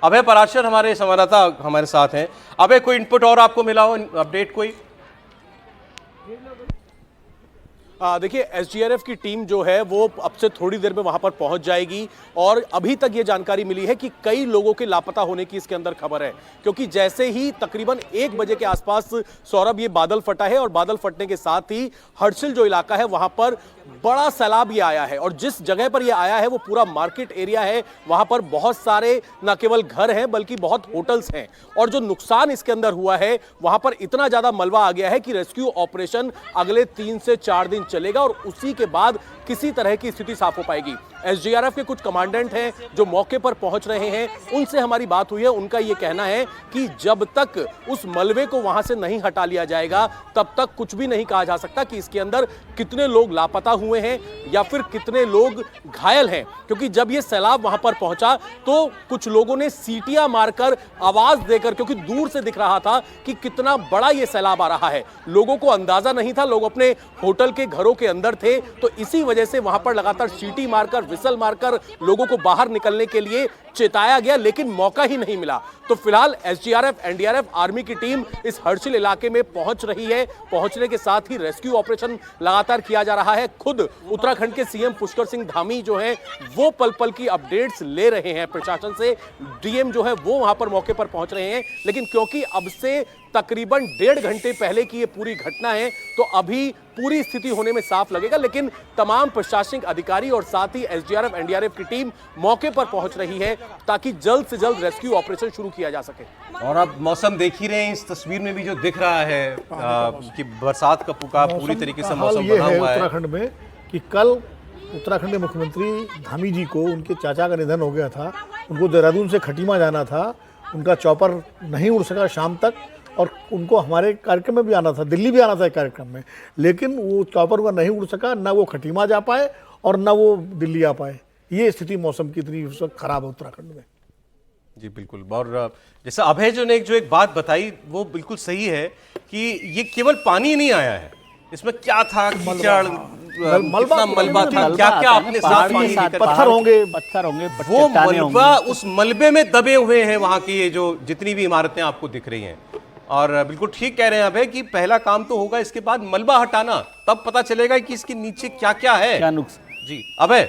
अभय पराशर हमारे संवाददाता हमारे साथ हैं। अभय, कोई इनपुट और आपको मिला हो, अपडेट कोई? देखिए, एसडीआरएफ की टीम जो है वो अब से थोड़ी देर में वहां पर पहुंच जाएगी और अभी तक ये जानकारी मिली है कि कई लोगों के लापता होने की इसके अंदर खबर है, क्योंकि जैसे ही तकरीबन 1 बजे के आसपास सौरभ ये बादल फटा है और बादल फटने के साथ ही हर्षिल जो इलाका है वहां पर बड़ा सैलाब ये आया है। और जिस जगह पर ये आया है वो पूरा मार्केट एरिया है, वहां पर बहुत सारे न केवल घर हैं बल्कि बहुत होटल्स हैं। और जो नुकसान इसके अंदर हुआ है वहां पर इतना ज्यादा मलबा आ गया है कि रेस्क्यू ऑपरेशन अगले 3 से 4 दिन चलेगा और उसी के बाद किसी तरह की स्थिति साफ हो पाएगी। एसडीआरएफ के कुछ कमांडेंट हैं जो मौके पर पहुंच रहे हैं, उनसे हमारी बात हुई है। उनका यह कहना है कि जब तक उस मलबे को वहां से नहीं हटा लिया जाएगा तब तक कुछ भी नहीं कहा जा सकता कि इसके अंदर कितने लोग लापता हुए हैं या फिर कितने लोग घायल हैं। क्योंकि जब यह सैलाब वहां पर पहुंचा तो कुछ लोगों ने सीटियां मारकर आवाज देकर, क्योंकि दूर से दिख रहा था कि कितना बड़ा यह सैलाब आ रहा है, लोगों को अंदाजा नहीं था, लोग अपने होटल के घरों के अंदर थे, तो इसी वजह से वहां पर लगातार सीटी मारकर, विसल मारकर लोगों को बाहर निकलने के लिए चेताया गया, लेकिन मौका ही नहीं मिला। तो फिलहाल एसडीआरएफ, एनडीआरएफ, आर्मी की टीम इस हर्षिल इलाके में पहुंच रही है। पहुंचने के साथ ही रेस्क्यू ऑपरेशन लगातार किया जा रहा है। खुद उत्तराखंड के सीएम पुष्कर सिंह धामी जो हैं वो पल पल की अपडेट्स ले रहे हैं प्रशासन से। डीएम जो है वो वहां पर मौके पर पहुंच रहे हैं, लेकिन क्योंकि अब से तकरीबन 1.5 घंटे पहले की ये पूरी घटना है तो अभी पूरी स्थिति होने में साफ लगेगा। लेकिन तमाम प्रशासनिक अधिकारी और साथ ही एसडीआरएफ, एनडीआरएफ की टीम मौके पर पहुंच रही है ताकि जल्द से जल्द रेस्क्यू ऑपरेशन शुरू किया जा सके। और अब मौसम देख ही रहे हैं, इस तस्वीर में भी जो दिख रहा है कि बरसात का पुकार पूरी तरीके से मौसम बना हुआ है उत्तराखंड में। कि कल उत्तराखंड के मुख्यमंत्री धामी जी को उनके चाचा का निधन हो गया था, उनको देहरादून से खटीमा जाना था, उनका चॉपर नहीं उड़ सका शाम तक और उनको हमारे कार्यक्रम में भी आना था, दिल्ली भी आना था कार्यक्रम में, लेकिन वो चॉपर वह नहीं उड़ सका, ना वो खटीमा जा पाए और ना वो दिल्ली आ पाए। ये स्थिति मौसम की इतनी उस वक्त खराब है उत्तराखंड में। जी बिल्कुल। और जैसे अभय जो ने जो एक बात बताई वो बिल्कुल सही है कि ये केवल पानी नहीं आया है, इसमें क्या था, कीचड़, कितना मलबा था, क्या क्या आपने साथ पानी लेकर, पत्थर होंगे, वो मलबा, उस मलबे में दबे हुए हैं वहां की ये जो जितनी भी इमारतें आपको दिख रही हैं। और बिल्कुल ठीक कह रहे हैं अभय कि पहला काम तो होगा इसके बाद मलबा हटाना, तब पता चलेगा कि इसके नीचे क्या क्या है, क्या नुकसान। जी अभय।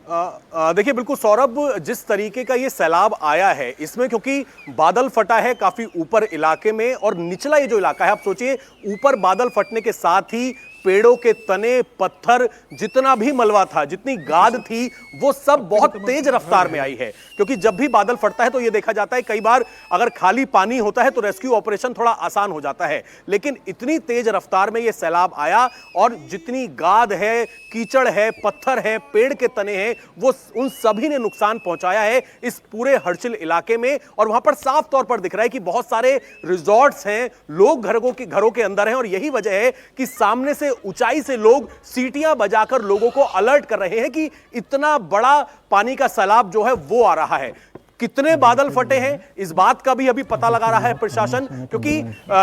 देखिए बिल्कुल सौरभ, जिस तरीके का ये सैलाब आया है इसमें क्योंकि बादल फटा है काफी ऊपर इलाके में और निचला ये जो इलाका है, आप सोचिए ऊपर बादल फटने के साथ ही पेड़ों के तने, पत्थर, जितना भी मलबा था, जितनी गाद थी, वो सब बहुत तेज रफ्तार में आई है। क्योंकि जब भी बादल फटता है तो ये देखा जाता है कई बार अगर खाली पानी होता है तो रेस्क्यू ऑपरेशन थोड़ा आसान हो जाता है, लेकिन इतनी तेज रफ्तार में ये सैलाब आया और जितनी गाद है, कीचड़ है, पत्थर है, पेड़ के तने हैं, वो उन सभी ने नुकसान पहुंचाया है इस पूरे हर्षिल इलाके में। और वहां पर साफ तौर पर दिख रहा है कि बहुत सारे रिजॉर्ट्स हैं, लोग घरों के अंदर हैं और यही वजह है कि सामने से ऊंचाई से लोग सीटियां बजाकर लोगों को अलर्ट कर रहे हैं कि इतना बड़ा पानी का सैलाब जो है वो आ रहा है। कितने बादल फटे हैं इस बात का भी अभी पता लगा रहा है प्रशासन, क्योंकि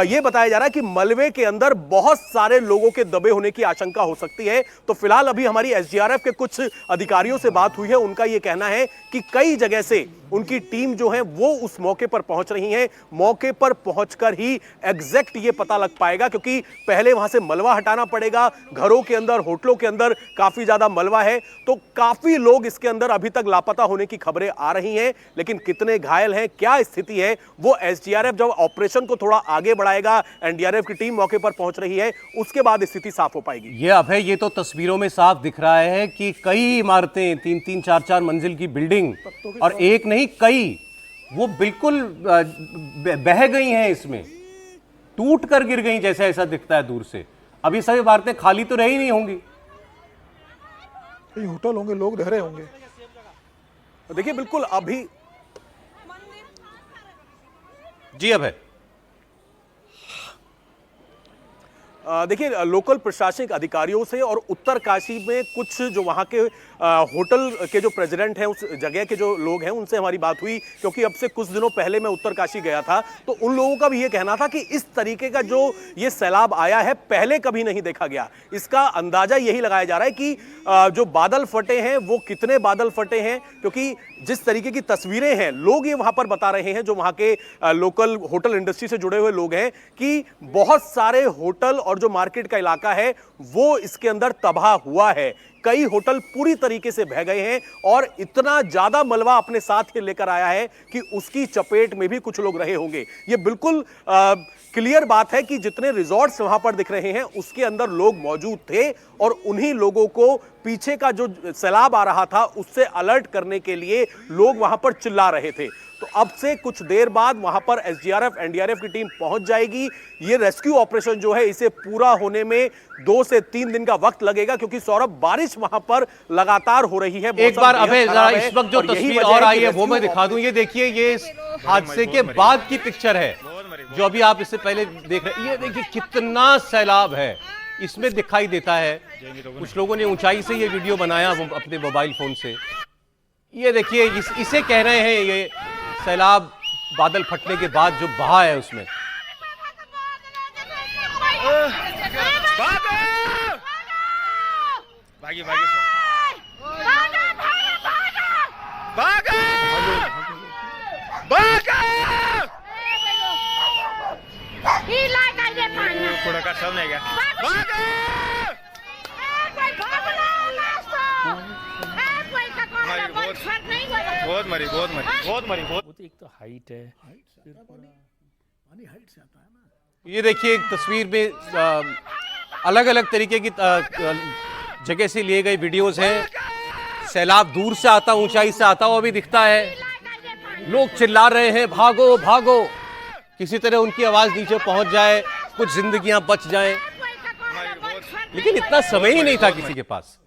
यह बताया जा रहा है कि मलबे के अंदर बहुत सारे लोगों के दबे होने की आशंका हो सकती है। तो फिलहाल अभी हमारी एसडीआरएफ के कुछ अधिकारियों से बात हुई है, उनका यह कहना है कि कई जगह से उनकी टीम जो है वो उस मौके पर पहुंच रही है। मौके पर पहुंचकर ही एग्जैक्ट ये पता लग पाएगा, क्योंकि पहले वहां से मलबा हटाना पड़ेगा, घरों के अंदर, होटलों के अंदर काफी ज्यादा मलबा है, तो काफी लोग इसके अंदर अभी तक लापता होने की खबरें आ रही हैं। लेकिन कितने घायल हैं, क्या स्थिति है, वो एसडीआरएफ जब ऑपरेशन को थोड़ा आगे बढ़ाएगा, एनडीआरएफ की टीम मौके पर पहुंच रही है, उसके बाद स्थिति साफ हो पाएगी। ये अभय, ये तो तस्वीरों में साफ दिख रहा है कि कई इमारतें, 3-3, 4-4 मंजिल की बिल्डिंग, और एक नहीं कई, वो बिल्कुल बह गई हैं, इसमें टूट कर गिर गई जैसे ऐसा दिखता है दूर से। अब ये सभी इमारतें खाली तो रही नहीं होंगी, होटल होंगे, लोग रह रहे होंगे। देखिए बिल्कुल अभी जी अभय। देखिए लोकल प्रशासनिक अधिकारियों से और उत्तरकाशी में कुछ जो वहां के होटल के जो प्रेसिडेंट हैं, उस जगह के जो लोग हैं, उनसे हमारी बात हुई, क्योंकि अब से कुछ दिनों पहले मैं उत्तरकाशी गया था, तो उन लोगों का भी ये कहना था कि इस तरीके का जो ये सैलाब आया है पहले कभी नहीं देखा गया। इसका अंदाजा यही लगाया जा रहा है कि जो बादल फटे हैं वो कितने बादल फटे हैं, क्योंकि जिस तरीके की तस्वीरें हैं, लोग ये वहां पर बता रहे हैं, जो वहां के लोकल होटल इंडस्ट्री से जुड़े हुए लोग हैं, कि बहुत सारे होटल और जो मार्केट का इलाका है वो इसके अंदर तबाह हुआ है। कई होटल पूरी तरीके से बह गए हैं और इतना ज्यादा मलबा अपने साथ ही लेकर आया है कि उसकी चपेट में भी कुछ लोग रहे होंगे। ये बिल्कुल क्लियर बात है कि जितने रिजॉर्ट्स वहां पर दिख रहे हैं उसके अंदर लोग मौजूद थे और उन्हीं लोगों को पीछे का जो सैलाब आ रहा था उससे अलर्ट करने के लिए लोग वहां पर चिल्ला रहे थे। तो अब से कुछ देर बाद वहां पर एसडीआरएफ, एनडीआरएफ की टीम पहुंच जाएगी। ये रेस्क्यू ऑपरेशन जो है इसे पूरा होने में 2 से 3 दिन का वक्त लगेगा, क्योंकि सौरभ बारिश वहां पर लगातार हो रही है। एक बार अबे जरा इस वक्त जो तस्वीर और आई है वो मैं दिखा दूं। ये देखिए, ये इस हादसे के बाद की पिक्चर है जो अभी आप इससे पहले देख रहे हैं। ये देखिए कितना सैलाब है इसमें दिखाई देता है। कुछ लोगों ने ऊंचाई से ये वीडियो बनाया अपने मोबाइल फोन से। ये देखिए, इसे कह रहे हैं ये सैलाब बादल फटने के बाद जो बहा है उसमें। भागी भागी थोड़ा का सब नहीं गया। बहुत एक तो हाइट है। ये देखिए एक तस्वीर में अलग अलग तरीके की जगह से लिए गए वीडियोस हैं। सैलाब दूर से आता, ऊंचाई से आता हुआ भी दिखता है। लोग चिल्ला रहे हैं भागो भागो, किसी तरह उनकी आवाज नीचे पहुंच जाए, कुछ जिंदगियां बच जाएं। लेकिन इतना समय ही नहीं था किसी के पास।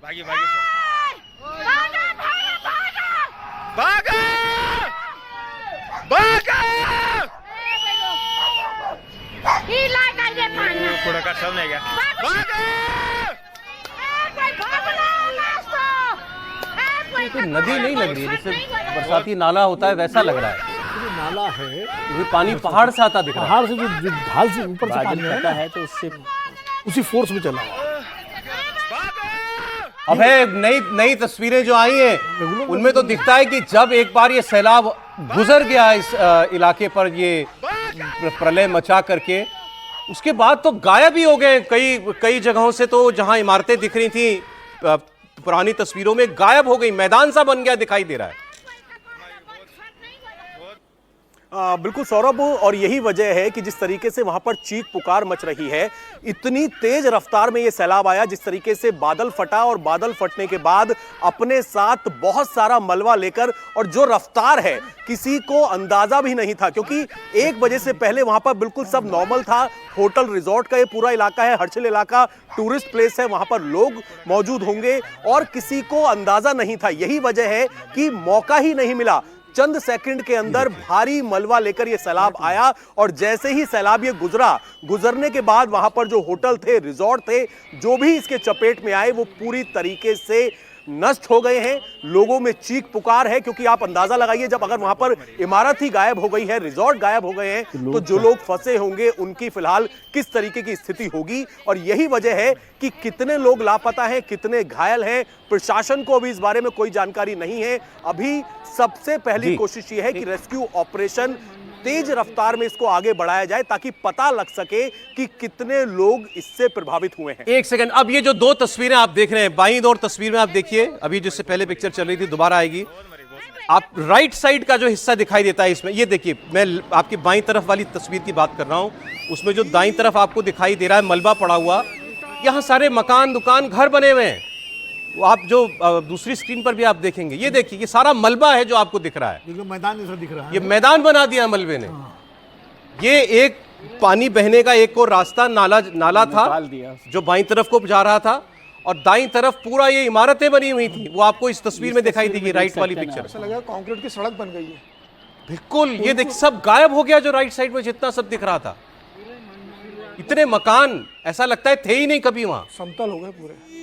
भागी भागी भागा भागा थोड़ा का सब नहीं गया। ये तो नदी नहीं लग रही है, जैसे बरसाती नाला होता है वैसा लग रहा है। नाला है, ये पानी पहाड़ से आता दिख रहा है। पहाड़ से जो ढाल से ऊपर से पानी आता है तो उससे उसी फोर्स में चला है। अब है नई तस्वीरें जो आई हैं उनमें तो दिखता है कि जब एक बार ये सैलाब गुजर गया इस इलाके पर, ये प्रलय मचा करके, उसके बाद तो गायब ही हो गए कई जगहों से। तो जहां इमारतें दिख रही थी पुरानी तस्वीरों में, गायब हो गई, मैदान सा बन गया दिखाई दे रहा है। बिल्कुल सौरभ, और यही वजह है कि जिस तरीके से वहां पर चीख पुकार मच रही है, इतनी तेज रफ्तार में ये सैलाब आया, जिस तरीके से बादल फटा और बादल फटने के बाद अपने साथ बहुत सारा मलबा लेकर, और जो रफ्तार है किसी को अंदाजा भी नहीं था, क्योंकि 1 बजे से पहले वहां पर बिल्कुल सब नॉर्मल था। होटल रिजॉर्ट का ये पूरा इलाका है, हर्षिल इलाका, टूरिस्ट प्लेस है, वहां पर लोग मौजूद होंगे और किसी को अंदाजा नहीं था। यही वजह है कि मौका ही नहीं मिला। चंद सेकंड के अंदर भारी मलबा लेकर यह सैलाब आया और जैसे ही सैलाब ये गुजरने के बाद वहां पर जो होटल थे, रिजॉर्ट थे, जो भी इसके चपेट में आए वो पूरी तरीके से नष्ट हो गए हैं। लोगों में चीख पुकार है, क्योंकि आप अंदाजा लगाइए, जब अगर वहां पर इमारत ही गायब हो गई है, रिजॉर्ट गायब हो गए हैं, तो जो लोग फंसे होंगे उनकी फिलहाल किस तरीके की स्थिति होगी। और यही वजह है कि कितने लोग लापता हैं, कितने घायल हैं, प्रशासन को अभी इस बारे में कोई जानकारी नहीं है। अभी सबसे पहली कोशिश ये है कि रेस्क्यू ऑपरेशन तेज रफ्तार में इसको आगे बढ़ाया जाए, ताकि पता लग सके कि कितने लोग इससे प्रभावित हुए हैं। एक सेकंड, अब ये जो 2 तस्वीरें आप देख रहे हैं, बाईं ओर तस्वीर में आप देखिए, अभी जिससे पहले पिक्चर चल रही थी दोबारा आएगी। आप राइट साइड का जो हिस्सा दिखाई देता है इसमें, ये देखिए, मैं आपकी बाईं तरफ वाली तस्वीर की बात कर रहा हूं। उसमें जो दाईं तरफ आपको दिखाई दे रहा है मलबा पड़ा हुआ, यहाँ सारे मकान, दुकान, घर बने हुए हैं। आप जो दूसरी स्क्रीन पर भी आप देखेंगे, ये देखिए, ये सारा मलबा है जो आपको दिख रहा है। मैदान जैसा दिख रहा है, ये मैदान बना दिया मलबे ने। ये एक पानी बहने का एक और रास्ता नाला नाला था निकाल दिया। जो बाईं तरफ को जा रहा था, और दाईं तरफ पूरा ये इमारतें बनी हुई थी, वो आपको इस तस्वीर में दिखाई देगी, राइट वाली पिक्चर। ऐसा लगा कंक्रीट की सड़क बन गई है। बिल्कुल, ये देख सब गायब हो गया, जो राइट साइड में जितना सब दिख रहा था। इतने मकान ऐसा लगता है थे ही नहीं कभी वहां। समतल हो गए पूरे।